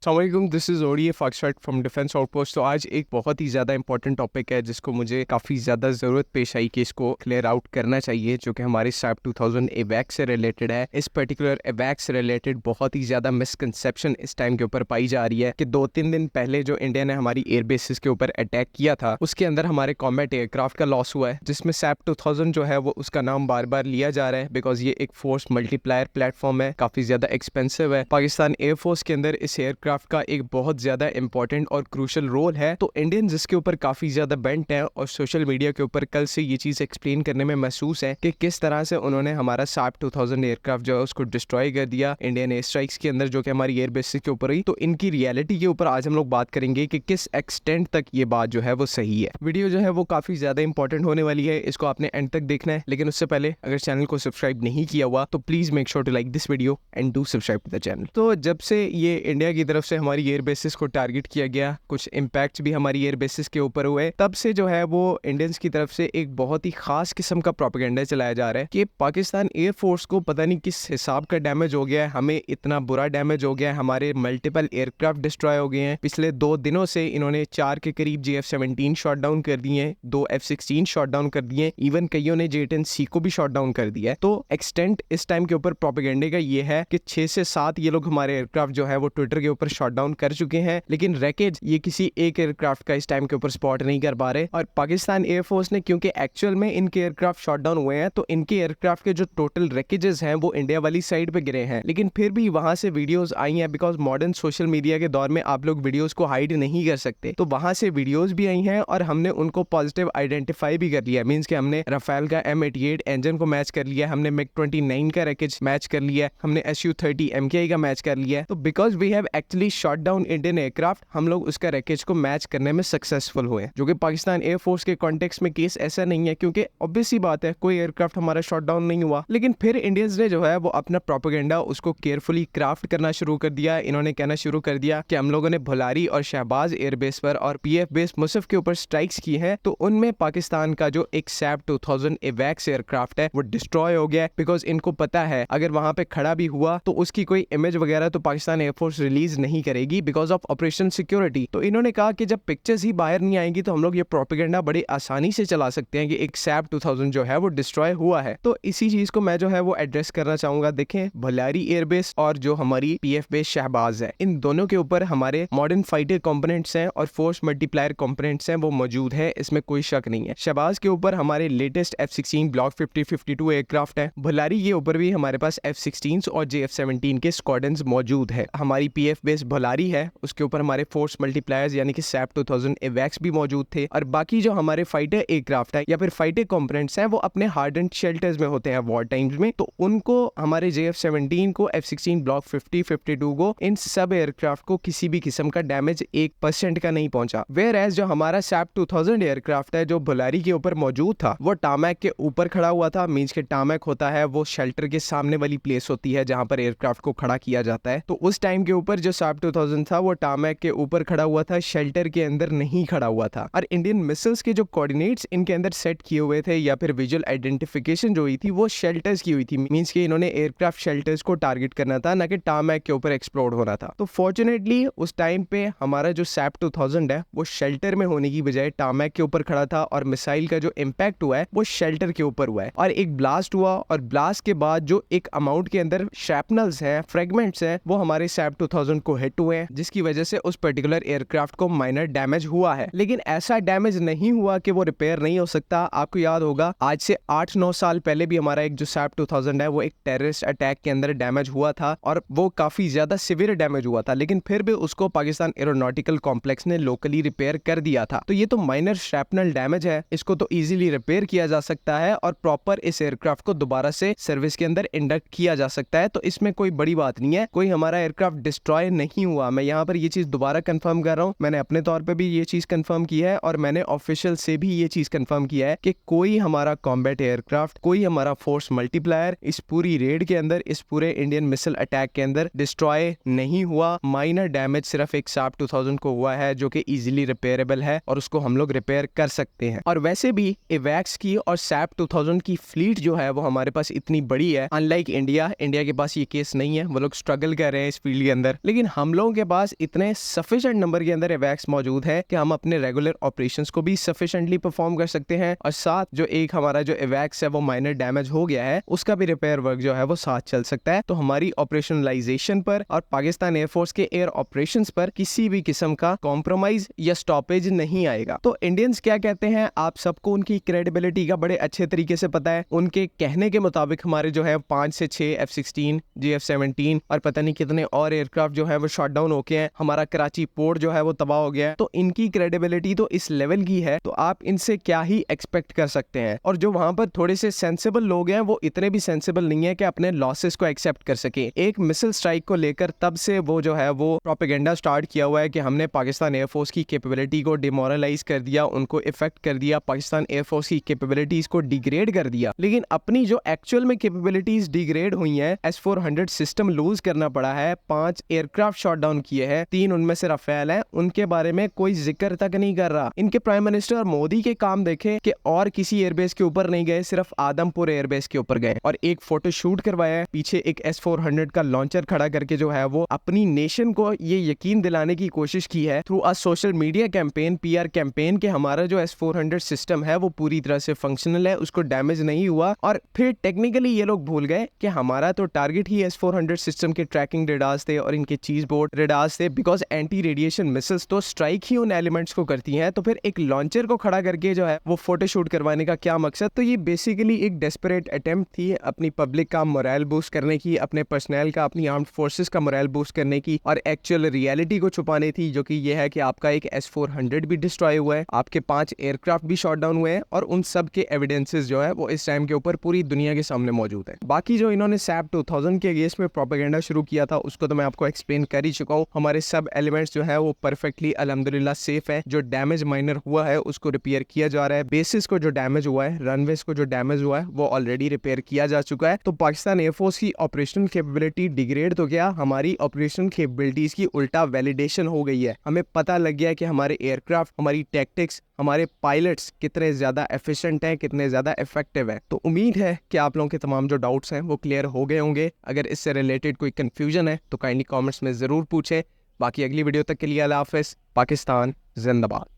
अस्सलामुअलैकुम, this is ODA foxtrot from defence outpost. तो आज एक बहुत ही ज़्यादा इंपॉर्टेंट टॉपिक है जिसको मुझे काफ़ी ज़्यादा ज़रूरत पेश आई कि इसको क्लियर आउट करना चाहिए, जो कि हमारे SAP 2000 एवैक से रिलेटेड है। इस पर्टिकुलर एवैक से रिलेटेड बहुत ही ज़्यादा मिसकंसेप्शन इस टाइम के ऊपर पाई जा रही है कि 2-3 दिन पहले जो इंडिया ने हमारी एयर बेसिस के ऊपर अटैक किया था, उसके अंदर हमारे कॉम्बैट एयरक्राफ्ट का लॉस हुआ है, जिसमें SAP 2000 जो है वो उसका नाम बार बार लिया जा रहा है बिकॉज ये एक फोर्स मल्टीप्लायर प्लेटफॉर्म है, काफ़ी ज़्यादा एक्सपेंसिव है। पाकिस्तान एयरफोर्स के अंदर इस एयरक्राफ्ट का एक बहुत ज्यादा इंपॉर्टेंट और क्रूशल रोल है। तो इंडियन जिसके ऊपर काफी ज्यादा बेंट है और सोशल मीडिया के ऊपर कल से ये चीज एक्सप्लेन करने में महसूस है कि किस तरह से उन्होंने हमारा SAP 2000 एयरक्राफ्ट जो है उसको डिस्ट्रॉय कर दिया इंडियन एयर स्ट्राइक्स के अंदर, जो कि हमारी एयर बेसिस के ऊपर हुई। तो इनकी रियलिटी के ऊपर आज हम लोग बात करेंगे कि किस एक्सटेंट तक ये बात जो है वो सही है। वीडियो जो है वो काफी ज्यादा इंपॉर्टेंट होने वाली है, इसको आपने एंड तक देखना है। लेकिन उससे पहले अगर चैनल को सब्सक्राइब नहीं किया हुआ तो please make sure to like this video and do subscribe to the channel. तो जब से ये इंडिया की तरफ से हमारी एयर बेसिस को टारगेट किया गया, कुछ इम्पैक्ट्स भी हमारी एयर बेसिस के ऊपर हुए, तब से जो है वो इंडियंस की तरफ से एक बहुत ही खास किस्म का प्रोपेगेंडा चलाया जा रहा है कि पाकिस्तान एयरफोर्स को पता नहीं किस हिसाब का डैमेज हो गया है, हमें इतना बुरा डैमेज हो गया है, हमारे मल्टीपल एयरक्राफ्ट डिस्ट्रॉय हो गए हैं। पिछले 2 दिनों से इन्होंने 4 के करीब JF-17 शॉट डाउन कर दिए, 2 F-16 शॉट डाउन कर दिए, इवन कईयों ने J-10C को भी शॉट डाउन कर दिया है। तो एक्सटेंट इस टाइम के ऊपर प्रोपेगेंडे का ये है कि 6 से 7 ये लोग हमारे एयरक्राफ्ट जो है वो ट्विटर के ऊपर शॉट डाउन कर चुके हैं, लेकिन रैकेज ये किसी एक एयरक्राफ्ट का इस टाइम के ऊपर स्पॉट नहीं कर पा रहे। और पाकिस्तान एयरफोर्स ने, क्योंकि एक्चुअल में इनके एयरक्राफ्ट शॉट डाउन हुए हैं, तो इनके एयरक्राफ्ट के जो टोटल रैकेजेस हैं वो इंडिया वाली साइड पे गिरे हैं, लेकिन फिर भी वहां से वीडियोस आई हैं बिकॉज मॉडर्न सोशल मीडिया के दौर में आप लोग वीडियोस को हाइड नहीं कर सकते। तो वहां से वीडियोस भी आई हैं और हमने उनको पॉजिटिव आइडेंटिफाई भी कर लिया। मींस कि हमने राफेल का M88 इंजन को मैच कर लिया, हमने MiG-29 का रैकेज मैच कर लिया, हमने Su-30 MKI का मैच कर लिया। तो because we have actually shot down Indian aircraft, हम लोग उसका रैकेज को मैच करने में सक्सेसफुल हुए, जो कि पाकिस्तान एयरफोर्स के कॉन्टेक्स्ट में केस ऐसा नहीं है, क्योंकि ऑब्वियस सी बात है कोई एयरक्राफ्ट हमारा शॉट डाउन नहीं हुआ। लेकिन फिर इंडियंस ने जो है वो अपना प्रोपेगेंडा उसको केयरफुली क्राफ्ट करना शुरू कर दिया। इन्होंने कहना शुरू कर दिया कि हम लोगों ने भुलारी और शहबाज एयरबेस पर और PF बेस मुसफ के ऊपर स्ट्राइक्स की हैं, तो उनमें पाकिस्तान का जो एक SAP 2000 एवैक्स एयरक्राफ्ट है वो डिस्ट्रॉय हो गया, बिकॉज इनको पता है अगर वहां पे खड़ा भी हुआ तो उसकी कोई इमेज वगैरह तो पाकिस्तान एयरफोर्स रिलीज नहीं करेगी बिकॉज ऑफ ऑपरेशन सिक्योरिटी। तो इन्होंने कहा कि जब पिक्चर्स ही बाहर नहीं आएंगी तो हम लोग ये प्रोपेगेंडा बड़े आसानी से चला सकते हैं कि एक SAP 2000 जो है वो डिस्ट्रॉय हुआ है। तो इसी चीज को मैं जो है वो एड्रेस करना चाहूंगा। देखें, भुलारी एयरबेस और जो हमारी PF बेस शहबाज है, इन दोनों के ऊपर हमारे मॉडर्न फाइटर कंपोनेंट्स हैं और फोर्स मल्टीप्लायर कंपोनेंट्स हैं, वो मौजूद है, इसमें कोई शक नहीं है। शहबाज के ऊपर हमारे लेटेस्ट F-16 ब्लॉक 50-52 एयरक्राफ्ट है। भुलारी के ऊपर भी हमारे पास F-16 और JF-17 के स्क्वाड्रन्स मौजूद है। हमारी PF बेस भुलारी है, उसके ऊपर हमारे फोर्स मल्टीप्लायर्स यानी कि SAP 2000 एवैक्स भी मौजूद थे। और बाकी जो हमारे फाइटर एयरक्राफ्ट है या फिर फाइटर कंपोनेंट्स हैं वो अपने हार्डन शेल्टर्स में होते हैं वॉर टाइम्स में, तो उनको हमारे JF-17 को, F-16 ब्लॉक 50-52 को, इन सब एयरक्राफ्ट को किसी भी किस्म का डैमेज 1% का नहीं पहुंचा। वेयर एज जो हमारा SAP 2000 एयरक्राफ्ट है जो भुलारी के ऊपर मौजूद था वो टामैक के ऊपर खड़ा हुआ था। मींस के टामैक होता है वो शेल्टर के सामने वाली प्लेस होती है जहां पर एयरक्राफ्ट को खड़ा किया जाता है। तो उस टाइम के ऊपर जो SAP 2000 था वो टामैक के ऊपर खड़ा हुआ था, शेल्टर के अंदर नहीं खड़ा हुआ था। और इंडियन मिसाइल्स के जो कोऑर्डिनेट्स इनके अंदर सेट किए हुए थे या फिर विजुअल आइडेंटिफिकेशन जो हुई थी वो शेल्टर्स की हुई थी। मींस कि इन्होंने एयरक्राफ्ट शेल्टर्स को टारगेट करना था, ना कि टामैक के ऊपर एक्सप्लोड होना था। तो फॉर्चुनेटली उस टाइम पे हमारा जो SAP 2000 है वो शेल्टर में होने की बजाय टामैक के ऊपर खड़ा था और मिसाइल का जो इम्पैक्ट हुआ है वो शेल्टर के ऊपर हुआ है और एक ब्लास्ट हुआ। और ब्लास्ट के बाद जो एक अमाउंट के अंदर शैपनल्स हैं, फ्रेगमेंट्स हैं, वो हमारे SAP 2000 को हिट हुए हैं, जिसकी वजह से उस पर्टिकुलर एयरक्राफ्ट को माइनर डैमेज हुआ है। लेकिन ऐसा डैमेज नहीं हुआ कि वो रिपेयर नहीं हो सकता। आपको याद होगा आज से 8-9 साल पहले भी हमारा एक जो SAP 2000 है वो एक टेररिस्ट अटैक के अंदर डैमेज हुआ था और वो काफी ज्यादा सिवियर डैमेज हुआ था, लेकिन फिर भी उसको पाकिस्तान एरोनॉटिकल कॉम्प्लेक्स ने लोकली रिपेयर कर दिया था। तो ये तो माइनर शैपनल डैमेज है, इसको तो इजीली रिपेयर किया जा सकता है और प्रॉपर इस एयरक्राफ्ट को दोबारा से सर्विस के अंदर इंडक्ट किया जा सकता है। तो इसमें कोई बड़ी बात नहीं है, कोई हमारा एयरक्राफ्ट डिस्ट्रॉय नहीं हुआ। मैं यहाँ पर ये चीज दोबारा कंफर्म कर रहा हूँ, मैंने अपने तौर पे भी ये चीज कंफर्म की है और मैंने ऑफिशियल से भी ये चीज कंफर्म किया है कि कोई हमारा कॉम्बैट एयरक्राफ्ट, कोई हमारा फोर्स मल्टीप्लायर इस पूरी रेड के अंदर, इस पूरे इंडियन मिसाइल अटैक के अंदर डिस्ट्रॉय नहीं हुआ। माइनर डैमेज सिर्फ एक SAP 2000 को हुआ है जो कि इजीली रिपेयरेबल है और उसको हम लोग रिपेयर कर सकते हैं। और वैसे भी एवैक्स की और SAP 2000 की फ्लीट जो है वो हमारे पास इतनी बड़ी है, अनलाइक इंडिया के पास ये केस नहीं है, वो लोग स्ट्रगल कर रहे हैं इस फील्ड के अंदर। लेकिन हम लोगों के पास इतने सफिशिएंट नंबर के अंदर एवैक्स मौजूद है कि हम अपने रेगुलर ऑपरेशंस को भी सफिशिएंटली परफॉर्म कर सकते हैं, और साथ जो एक हमारा जो एवैक्स है वो माइनर डैमेज हो गया है उसका भी रिपेयर वर्क जो है वो साथ चल सकता है। तो हमारी ऑपरेशनलाइजेशन पर और पाकिस्तान एयरफोर्स के एयर ऑपरेशंस पर किसी भी किस्म का कॉम्प्रोमाइज या स्टॉपेज नहीं आएगा। तो इंडियंस क्या कहते हैं, आप सबको उनकी क्रेडिबिलिटी का बड़े अच्छे तरीके से पता है। उनके कहने के मुताबिक हमारे जो है 5 से 6 F-16, GF-17 और पता नहीं कितने और एयरक्राफ्ट जो है वो शॉट डाउन होके हैं, हमारा कराची पोर्ट जो है वो तबाह हो गया है। तो इनकी क्रेडिबिलिटी तो इस लेवल की है, तो आप इनसे क्या ही एक्सपेक्ट कर सकते हैं। और जो वहां पर थोड़े से सेंसिबल लोग हैं वो इतने भी सेंसिबल नहीं है कि अपने लॉसेस को एक्सेप्ट कर सके। एक मिसाइल स्ट्राइक को लेकर तब से वो जो है वो प्रोपेगेंडा स्टार्ट किया हुआ है कि हमने पाकिस्तान एयरफोर्स की कैपेबिलिटी को डिमोरलाइज कर दिया, उनको इफेक्ट कर दिया, पाकिस्तान एयरफोर्स की कैपेबिलिटीज को डिग्रेड कर दिया। लेकिन अपनी जो एक्चुअल में कैपेबिलिटीज डिग्रेड हुई हैं, S-400 सिस्टम लूज करना पड़ा है, 5 एयरक्राफ्ट शॉट डाउन किए हैं, 3 उनमें से राफेल है, उनके बारे में कोई जिक्र तक नहीं कर रहा। इनके प्राइम मिनिस्टर मोदी के काम देखे कि और किसी एयरबेस के ऊपर नहीं गए, सिर्फ आदमपुर एयरबेस के ऊपर गए और एक फोटो शूट करवाया है, पीछे एक S-400 का लॉन्चर खड़ा करके जो है वो अपनी नेशन को ये यकीन दिलाने की कोशिश की है through a social media campaign, PR campaign, कि हमारा जो S-400 सिस्टम है वो पूरी तरह से फंक्शनल है, उसको डैमेज नहीं हुआ। और फिर टेक्निकली ये लोग भूल गए कि हमारा तो टारगेट ही S-400 सिस्टम के ट्रैकिंग रेडार्स थे और इनके चीज बोर्ड रेडार्स थे, बिकॉज एंटी रेडिएशन मिसाइल्स तो स्ट्राइक ही उन एलिमेंट्स को करती हैं। तो फिर एक लॉन्चर को खड़ा करके जो है वो फोटो शूट करवाने का क्या मकसद? तो ये बेसिकली एक डेस्परेट अटेम्प्ट थी अपनी पब्लिक का मोरल बूस्ट करने की, अपने पर्सनल का, अपनी आर्म्ड फोर्सेस का मोरल बूस्ट करने की, और एक्चुअल रियलिटी को छुपाने थी, जो कि ये है कि आपका एक S-400 भी डिस्ट्रॉय हुआ है, आपके 5 एयरक्राफ्ट भी शॉट डाउन हुए हैं, और उन सब के एविडेंसेस जो है वो इस टाइम के ऊपर पूरी दुनिया के सामने मौजूद है। बाकी जो इन्होंने SAP 2000 के अगेंस्ट में प्रोपेगेंडा शुरू किया था उसको तो मैं आपको एक्सप्लेन कर ही चुका हूँ। हमारे सब एलिमेंट्स जो है वो परफेक्टली अल्हम्दुलिल्लाह सेफ है। जो डैमेज माइनर हुआ है उसको रिपेयर किया जा रहा है, बेसिस को जो डैमेज हुआ है, रनवेज को जो डैमेज हुआ है वो ऑलरेडी रिपेयर किया जा चुका है। तो पाकिस्तान एयरफोर्स की ऑपरेशनल कैपेबिलिटी डिग्रेड तो क्या, हमारी ऑपरेशनल कैपेबिलिटीज की उल्टा वैलिडेशन हो गई है। हमें पता लग गया है कि हमारे एयरक्राफ्ट, हमारी टैक्टिक्स, हमारे पायलट्स कितने ज्यादा एफिशिएंट हैं, कितने ज्यादा इफेक्टिव हैं। तो उम्मीद है कि आप लोगों के तमाम जो डाउट्स हैं वो क्लियर हो गए होंगे। अगर इससे रिलेटेड कोई कंफ्यूजन है तो काइंडली कमेंट्स में जरूर पूछें। बाकी अगली वीडियो तक के लिए अल्लाह हाफिज़। पाकिस्तान जिंदाबाद।